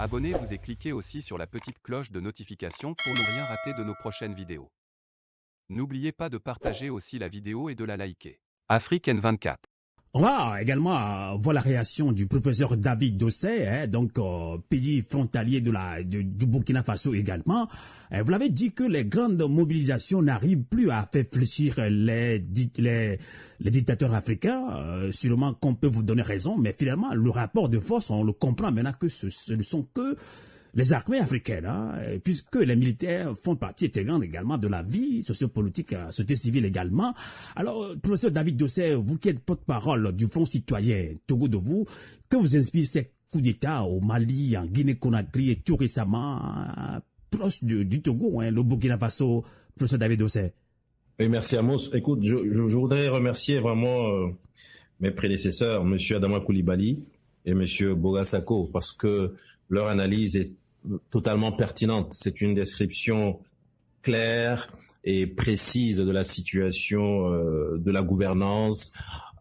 Abonnez-vous et cliquez aussi sur la petite cloche de notification pour ne rien rater de nos prochaines vidéos. N'oubliez pas de partager aussi la vidéo et de la liker. Afrique N24. On va également voir la réaction du professeur David Dossé, pays frontalier du Burkina Faso également. Vous l'avez dit que les grandes mobilisations n'arrivent plus à faire fléchir les dictateurs africains. Sûrement qu'on peut vous donner raison, mais finalement, le rapport de force, on le comprend maintenant que ce ne sont que les armées africaines, puisque les militaires font partie intégrante également de la vie sociopolitique, société civile également. Alors, professeur David Dossé, vous qui êtes porte-parole du Front citoyen Togo de vous, que vous inspire ces coups d'État au Mali, en Guinée-Conakry et tout récemment, proche du Togo, le Burkina Faso, professeur David Dossé? Oui, merci Amos. Écoute, je voudrais remercier vraiment mes prédécesseurs, M. Adama Koulibaly et M. Bogasako, parce que leur analyse est totalement pertinente. C'est une description claire et précise de la situation de la gouvernance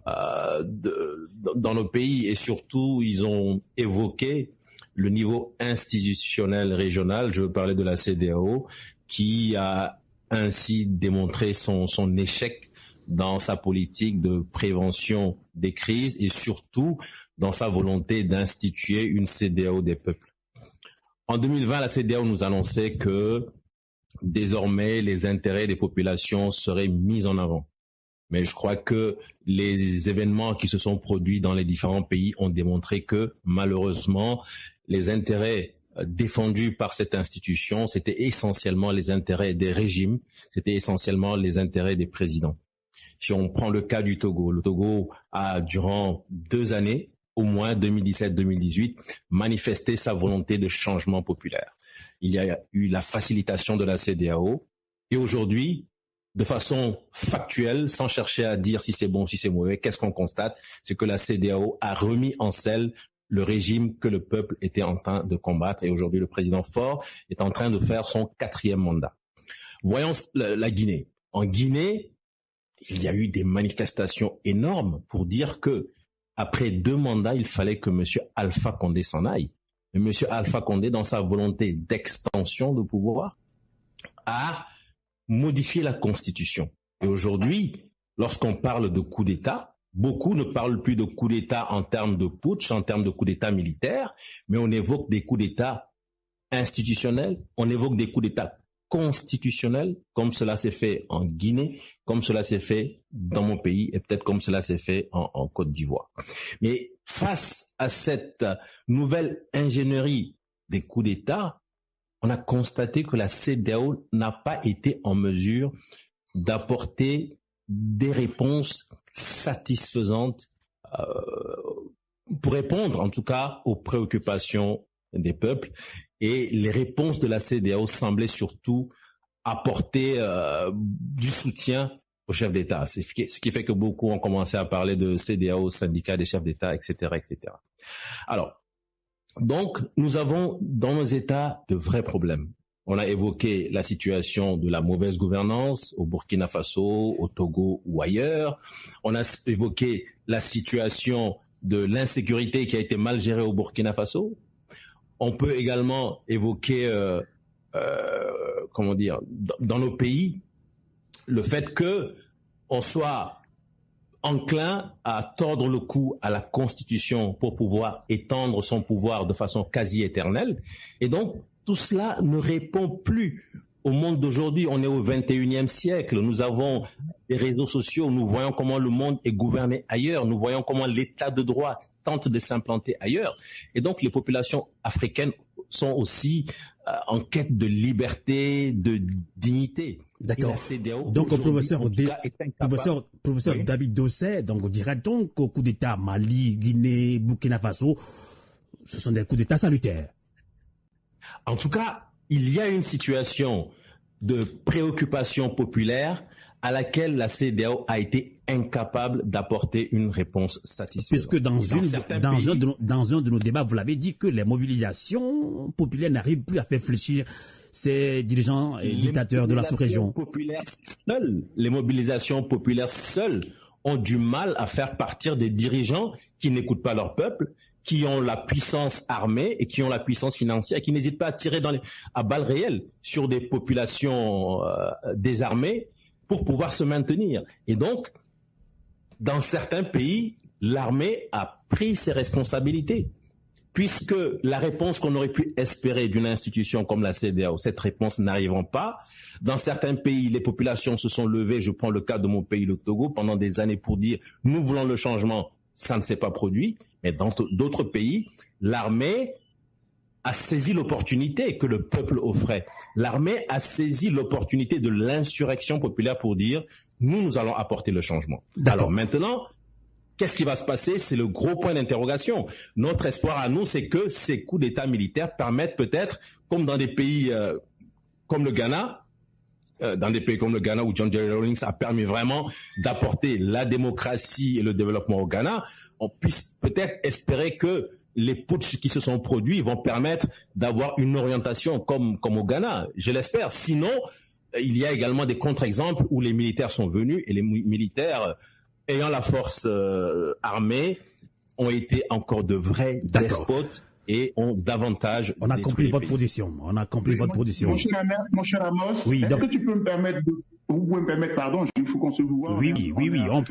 dans nos pays, et surtout ils ont évoqué le niveau institutionnel régional. Je veux parler de la CEDEAO, qui a ainsi démontré son échec dans sa politique de prévention des crises et surtout dans sa volonté d'instituer une CEDEAO des peuples. En 2020, la CEDEAO nous annonçait que désormais les intérêts des populations seraient mis en avant. Mais je crois que les événements qui se sont produits dans les différents pays ont démontré que malheureusement, les intérêts défendus par cette institution, c'était essentiellement les intérêts des régimes, c'était essentiellement les intérêts des présidents. Si on prend le cas du Togo, le Togo a durant 2 années, au moins 2017-2018, manifester sa volonté de changement populaire. Il y a eu la facilitation de la CEDEAO et aujourd'hui, de façon factuelle, sans chercher à dire si c'est bon, si c'est mauvais, qu'est-ce qu'on constate? C'est que la CEDEAO a remis en selle le régime que le peuple était en train de combattre, et aujourd'hui le président Faure est en train de faire son 4e mandat. Voyons la Guinée. En Guinée, il y a eu des manifestations énormes pour dire que après 2 mandats, il fallait que M. Alpha Condé s'en aille. Mais M. Alpha Condé, dans sa volonté d'extension de pouvoir, a modifié la Constitution. Et aujourd'hui, lorsqu'on parle de coup d'État, beaucoup ne parlent plus de coup d'État en termes de putsch, en termes de coup d'État militaire, mais on évoque des coups d'État institutionnels, on évoque des coups d'État constitutionnel, comme cela s'est fait en Guinée, comme cela s'est fait dans mon pays et peut-être comme cela s'est fait en Côte d'Ivoire. Mais face à cette nouvelle ingénierie des coups d'État, on a constaté que la CEDEAO n'a pas été en mesure d'apporter des réponses satisfaisantes pour répondre en tout cas aux préoccupations des peuples, et les réponses de la CEDEAO semblaient surtout apporter du soutien aux chefs d'État. Ce qui fait que beaucoup ont commencé à parler de CEDEAO, syndicat des chefs d'État, etc., etc. Alors, donc, nous avons dans nos États de vrais problèmes. On a évoqué la situation de la mauvaise gouvernance au Burkina Faso, au Togo ou ailleurs. On a évoqué la situation de l'insécurité qui a été mal gérée au Burkina Faso. On peut également évoquer, dans nos pays, le fait que on soit enclin à tordre le cou à la Constitution pour pouvoir étendre son pouvoir de façon quasi éternelle. Et donc, tout cela ne répond plus au monde d'aujourd'hui. On est au 21e siècle. Nous avons des réseaux sociaux. Nous voyons comment le monde est gouverné ailleurs. Nous voyons comment l'état de droit tente de s'implanter ailleurs. Et donc, les populations africaines sont aussi en quête de liberté, de dignité. D'accord. Donc, professeur oui. David Dossé, donc on dirait donc au coup d'État Mali, Guinée, Burkina Faso, ce sont des coups d'État salutaires. En tout cas, il y a une situation de préoccupation populaire à laquelle la CEDEAO a été incapable d'apporter une réponse satisfaisante. Puisque dans un de nos débats, vous l'avez dit que les mobilisations populaires n'arrivent plus à faire fléchir ces dirigeants et dictateurs de la sous-région. Les mobilisations populaires seules ont du mal à faire partir des dirigeants qui n'écoutent pas leur peuple, qui ont la puissance armée et qui ont la puissance financière et qui n'hésitent pas à tirer à balles réelles sur des populations désarmées pour pouvoir se maintenir. Et donc, dans certains pays, l'armée a pris ses responsabilités. Puisque la réponse qu'on aurait pu espérer d'une institution comme la CEDEAO, cette réponse n'arrivant pas, dans certains pays, les populations se sont levées, je prends le cas de mon pays, le Togo, pendant des années pour dire « nous voulons le changement », ça ne s'est pas produit. Mais dans d'autres pays, l'armée a saisi l'opportunité que le peuple offrait. L'armée a saisi l'opportunité de l'insurrection populaire pour dire « nous allons apporter le changement ». Alors maintenant, qu'est-ce qui va se passer? C'est le gros point d'interrogation. Notre espoir à nous, c'est que ces coups d'État militaires permettent peut-être, comme dans des pays comme le Ghana, où John Jerry Rawlings a permis vraiment d'apporter la démocratie et le développement au Ghana, on puisse peut-être espérer que les putschs qui se sont produits vont permettre d'avoir une orientation comme au Ghana. Je l'espère. Sinon, il y a également des contre-exemples où les militaires sont venus et les militaires ayant la force armée ont été encore de vrais despotes et ont davantage. On a compris votre position. On a compris votre position. Mon cher Amos, oui, est-ce que tu peux me permettre vous pouvez me permettre, pardon, il faut qu'on se voit. Oui,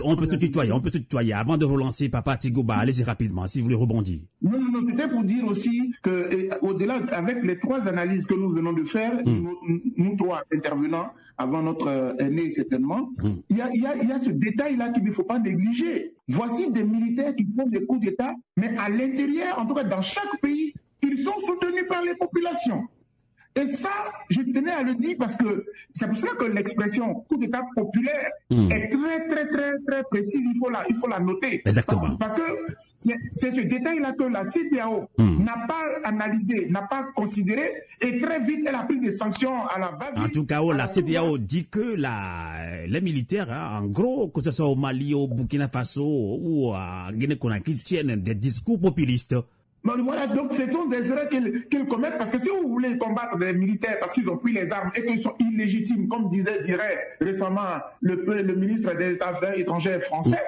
on peut se tutoyer. Avant de relancer Papa Tigouba, allez-y rapidement, si vous voulez rebondir. Non, c'était pour dire aussi que, au-delà, avec les trois analyses que nous venons de faire, nous trois intervenants, avant notre aîné certainement, il y a ce détail-là qu'il ne faut pas négliger. Voici des militaires qui font des coups d'État, mais à l'intérieur, en tout cas dans chaque pays, ils sont soutenus par les populations. Et ça, je tenais à le dire parce que c'est pour ça que l'expression coup d'État populaire est très précise. Il faut la noter. Exactement. Parce que c'est ce détail-là que la CEDEAO n'a pas analysé, n'a pas considéré, et très vite elle a pris des sanctions à la va-vite. En tout cas, la CEDEAO dit que les militaires, en gros, que ce soit au Mali, au Burkina Faso ou à Guinée-Conakry, tiennent des discours populistes. Voilà, donc ce sont des erreurs qu'ils commettent, parce que si vous voulez combattre des militaires parce qu'ils ont pris les armes et qu'ils sont illégitimes, comme dirait récemment le ministre des Affaires étrangères français,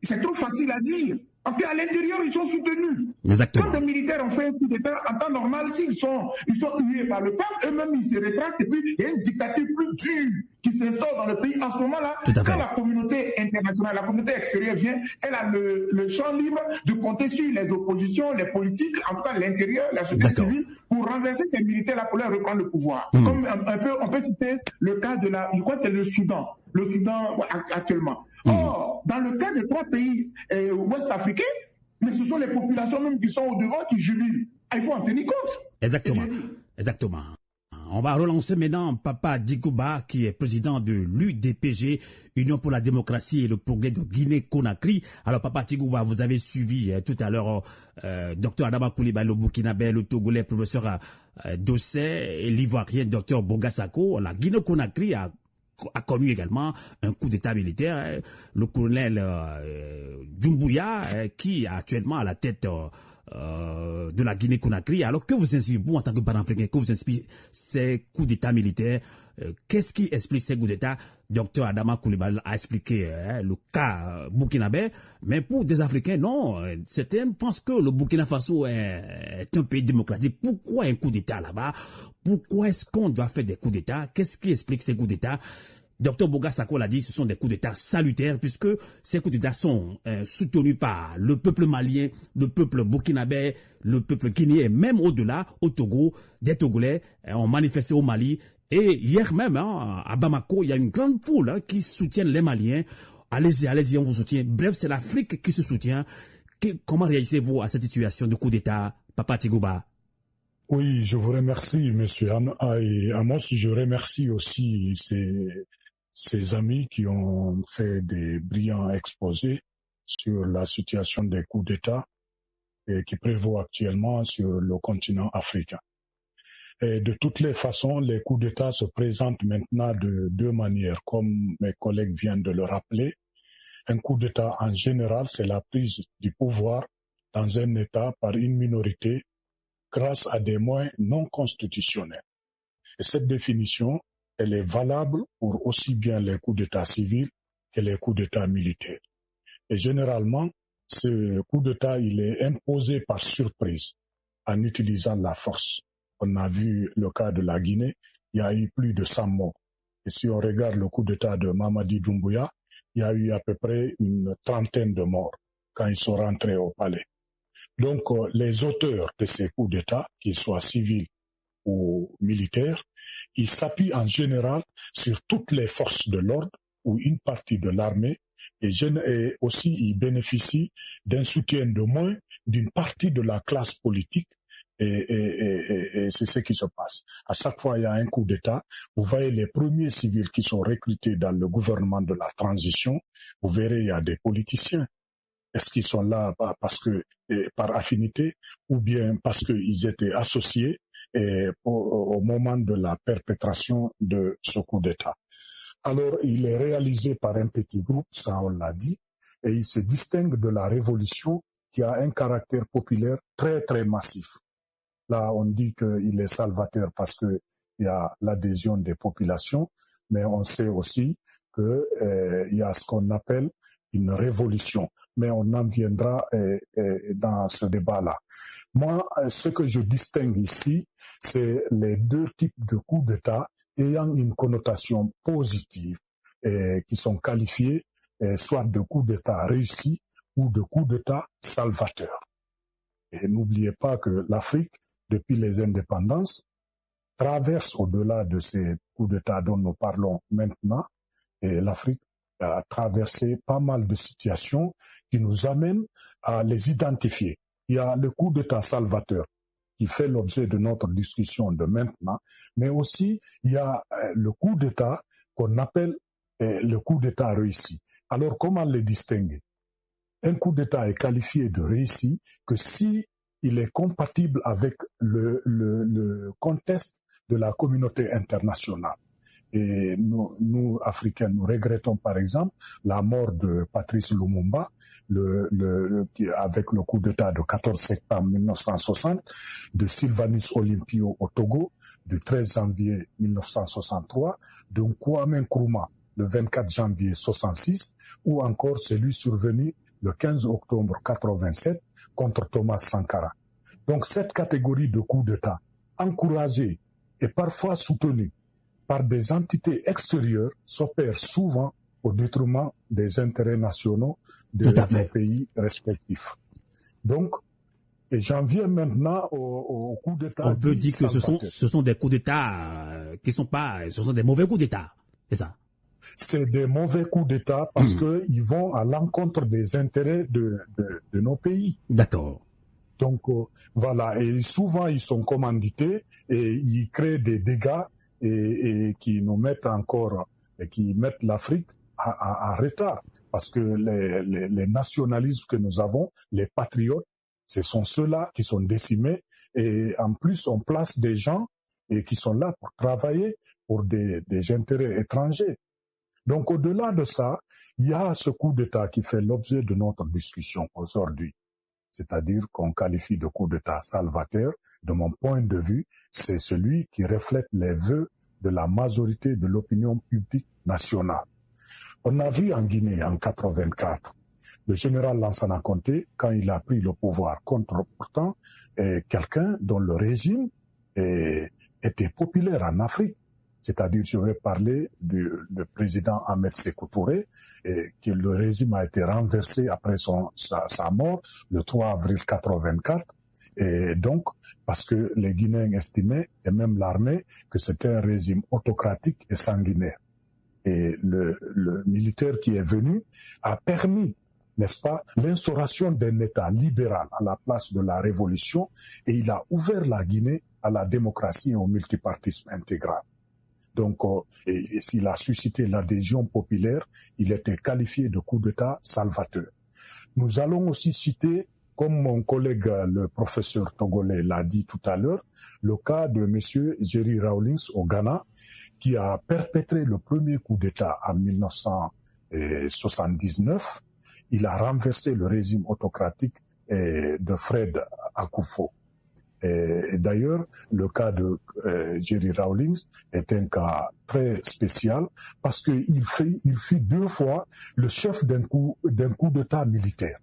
c'est trop facile à dire. Parce qu'à l'intérieur, ils sont soutenus. Exactement. Quand les militaires ont fait un coup d'État, en temps normal, s'ils sont hués par le peuple, eux-mêmes, ils se rétractent et puis il y a une dictature plus dure qui s'instaure dans le pays. En ce moment-là, quand la communauté internationale, la communauté extérieure vient, elle a le champ libre de compter sur les oppositions, les politiques, en tout cas l'intérieur, la société civile, pour renverser ces militaires-là, pour leur reprendre le pouvoir. Comme on peut citer le cas je crois que c'est le Soudan actuellement. Or, dans le cas des trois pays ouest-africains, mais ce sont les populations même qui sont au-devant qui jubilent. Il faut en tenir compte. Exactement. On va relancer maintenant Papa Tigouba, qui est président de l'UDPG, Union pour la démocratie et le progrès de Guinée-Conakry. Alors, Papa Tigouba, vous avez suivi tout à l'heure Dr Adama Coulibaly, le Burkinabé, le Togolais, professeur Dossé, et l'Ivoirien Dr Boga Sako. La Guinée-Conakry a connu également un coup d'état militaire. Le colonel Doumbouya, qui est actuellement à la tête de la Guinée-Conakry. Alors, que vous inspire, vous, en tant que panafricain, que vous inspire ces coups d'état militaires? Qu'est-ce qui explique ces coups d'état? Docteur Adama Coulibaly a expliqué le cas burkinabé, mais pour des Africains, non. Certains pensent que le Burkina Faso est un pays démocratique. Pourquoi un coup d'état là-bas? Pourquoi est-ce qu'on doit faire des coups d'état? Qu'est-ce qui explique ces coups d'état? Docteur Boga Sako l'a dit, ce sont des coups d'État salutaires puisque ces coups d'État sont soutenus par le peuple malien, le peuple burkinabé, le peuple guinéen, même au-delà, au Togo, des Togolais ont manifesté au Mali. Et hier même, à Bamako, il y a une grande foule qui soutiennent les Maliens. Allez-y, on vous soutient. Bref, c'est l'Afrique qui se soutient. Comment réagissez-vous à cette situation de coup d'État, Papa Tigouba? Oui, je vous remercie, monsieur Amos. Je remercie aussi ces amis qui ont fait des brillants exposés sur la situation des coups d'État qui prévaut actuellement sur le continent africain. Et de toutes les façons, les coups d'État se présentent maintenant de deux manières, comme mes collègues viennent de le rappeler. Un coup d'État en général, c'est la prise du pouvoir dans un État par une minorité grâce à des moyens non constitutionnels. Et cette définition, elle est valable pour aussi bien les coups d'État civils que les coups d'État militaires. Et généralement, Ce coup d'État, il est imposé par surprise en utilisant la force. On a vu le cas de la Guinée, il y a eu plus de 100 morts. Et si on regarde le coup d'État de Mamadi Doumbouya, il y a eu à peu près une trentaine de morts quand ils sont rentrés au palais. Donc, les auteurs de ces coups d'État, qu'ils soient civils ou militaires, ils s'appuient en général sur toutes les forces de l'ordre ou une partie de l'armée et aussi ils bénéficient d'un soutien de moins d'une partie de la classe politique et c'est ce qui se passe. À chaque fois, il y a un coup d'État. Vous voyez les premiers civils qui sont recrutés dans le gouvernement de la transition, vous verrez, il y a des politiciens. Est-ce qu'ils sont là parce que par affinité ou bien parce qu'ils étaient associés au moment de la perpétration de ce coup d'État? Alors, il est réalisé par un petit groupe, ça on l'a dit, et il se distingue de la révolution qui a un caractère populaire très très massif. Là, on dit qu'il est salvateur parce qu'il y a l'adhésion des populations, mais on sait aussi qu'il y a ce qu'on appelle une révolution. Mais on en viendra dans ce débat-là. Moi, ce que je distingue ici, c'est les deux types de coups d'État ayant une connotation positive qui sont qualifiés soit de coups d'État réussis ou de coups d'État salvateurs. Et n'oubliez pas que l'Afrique, depuis les indépendances, traverse au-delà de ces coups d'État dont nous parlons maintenant, et l'Afrique a traversé pas mal de situations qui nous amènent à les identifier. Il y a le coup d'État salvateur qui fait l'objet de notre discussion de maintenant, mais aussi il y a le coup d'État qu'on appelle le coup d'État réussi. Alors comment les distinguer? Un coup d'État est qualifié de réussi que si il est compatible avec le contexte de la communauté internationale. Et nous, Africains, nous regrettons par exemple la mort de Patrice Lumumba avec le coup d'État de 14 septembre 1960, de Sylvanus Olympio au Togo, du 13 janvier 1963, de Kwame Nkrumah le 24 janvier 66, ou encore celui survenu le 15 octobre 87 contre Thomas Sankara. Donc cette catégorie de coups d'État, encouragée et parfois soutenue par des entités extérieures, s'opère souvent au détriment des intérêts nationaux de nos pays respectifs. Donc, et j'en viens maintenant au coups d'État. On peut dire que ce sont des coups d'État qui sont pas, ce sont des mauvais coups d'État, c'est ça? C'est des mauvais coups d'État parce qu'ils vont à l'encontre des intérêts de nos pays. D'accord. Donc voilà, et souvent ils sont commandités et ils créent des dégâts et qui nous mettent encore, et qui mettent l'Afrique à retard. Parce que les nationalismes que nous avons, les patriotes, ce sont ceux-là qui sont décimés et en plus on place des gens et qui sont là pour travailler pour des intérêts étrangers. Donc au-delà de ça, il y a ce coup d'État qui fait l'objet de notre discussion aujourd'hui. C'est-à-dire qu'on qualifie de coup d'État salvateur. De mon point de vue, c'est celui qui reflète les vœux de la majorité de l'opinion publique nationale. On a vu en Guinée en 84, le général Lansana Conté, quand il a pris le pouvoir contre pourtant quelqu'un dont le régime était populaire en Afrique. C'est-à-dire, je vais parler du président Ahmed Sékou Touré, que le régime a été renversé après sa mort le 3 avril 84. Et donc, parce que les Guinéens estimaient, et même l'armée, que c'était un régime autocratique et sanguinaire. Et le militaire qui est venu a permis, n'est-ce pas, l'instauration d'un État libéral à la place de la révolution, et il a ouvert la Guinée à la démocratie et au multipartisme intégral. Donc, s'il a suscité l'adhésion populaire, il était qualifié de coup d'État salvateur. Nous allons aussi citer, comme mon collègue le professeur togolais l'a dit tout à l'heure, le cas de M. Jerry Rawlings au Ghana, qui a perpétré le premier coup d'État en 1979. Il a renversé le régime autocratique de Fred Akufo. Et d'ailleurs, le cas de Jerry Rawlings est un cas très spécial parce qu'il fut 2 fois le chef d'un coup d'État militaire.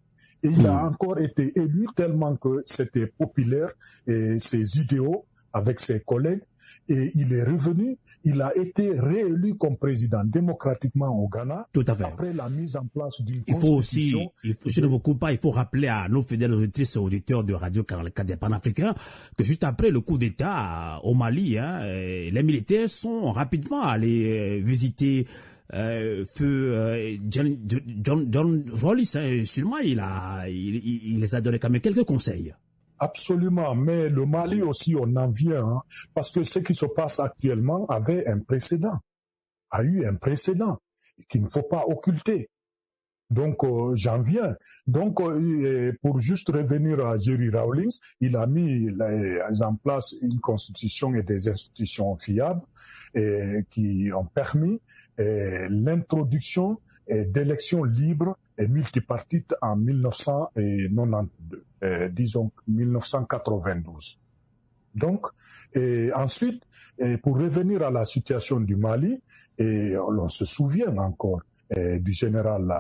Et il a encore été élu tellement que c'était populaire et ses idéaux avec ses collègues, et il est revenu, il a été réélu comme président démocratiquement au Ghana. Tout à fait. Après la mise en place d'une constitution. Je ne vous coupe pas, il faut rappeler à nos fidèles auditrices et auditeurs de Radio Canal panafricain que juste après le coup d'État au Mali, les militaires sont rapidement allés visiter John Rawlings. Sûrement, il les a donné quand même quelques conseils. Absolument, mais le Mali aussi, on en vient, parce que ce qui se passe actuellement a eu un précédent qu'il ne faut pas occulter. Donc, j'en viens. Donc, pour juste revenir à Jerry Rawlings, il a mis en place une constitution et des institutions fiables qui ont permis l'introduction d'élections libres et multipartites en 1992, disons 1992. Donc, ensuite, pour revenir à la situation du Mali, on se souvient encore du général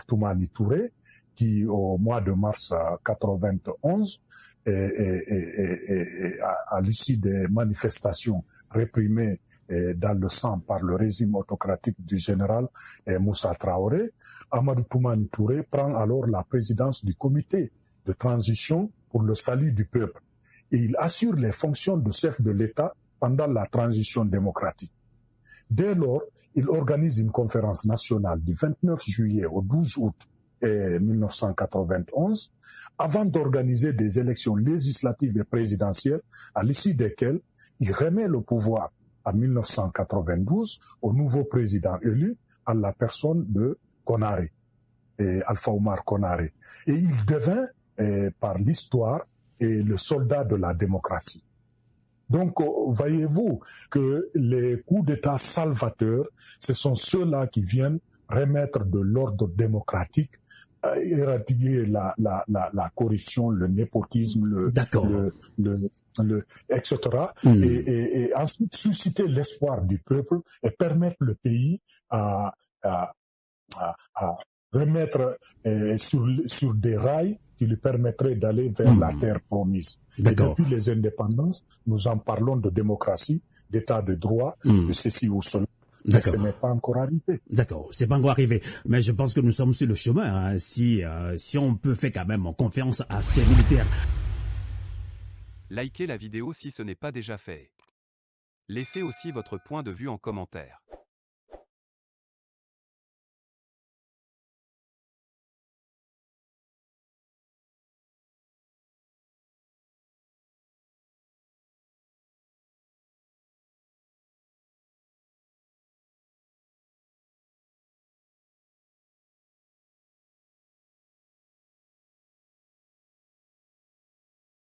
Toumani Touré, qui au mois de mars 91, à l'issue des manifestations réprimées dans le sang par le régime autocratique du général Moussa Traoré, Amadou Toumani Touré prend alors la présidence du comité de transition pour le salut du peuple. Et il assure les fonctions de chef de l'État pendant la transition démocratique. Dès lors, il organise une conférence nationale du 29 juillet au 12 août 1991, avant d'organiser des élections législatives et présidentielles, à l'issue desquelles il remet le pouvoir en 1992 au nouveau président élu, à la personne de Konaré, Alpha Oumar Konaré. Et il devint, par l'histoire, le soldat de la démocratie. Donc, voyez-vous que les coups d'État salvateurs, ce sont ceux-là qui viennent remettre de l'ordre démocratique, éradiquer la corruption, le népotisme, etc. Et ensuite susciter l'espoir du peuple et permettre le pays à remettre sur des rails qui lui permettraient d'aller vers la terre promise. Et depuis les indépendances, nous en parlons de démocratie, d'état de droit, de ceci ou cela. Mais ce n'est pas encore arrivé. D'accord, c'est pas encore arrivé. Mais je pense que nous sommes sur le chemin. Si on peut faire quand même confiance à ces militaires. Likez la vidéo si ce n'est pas déjà fait. Laissez aussi votre point de vue en commentaire.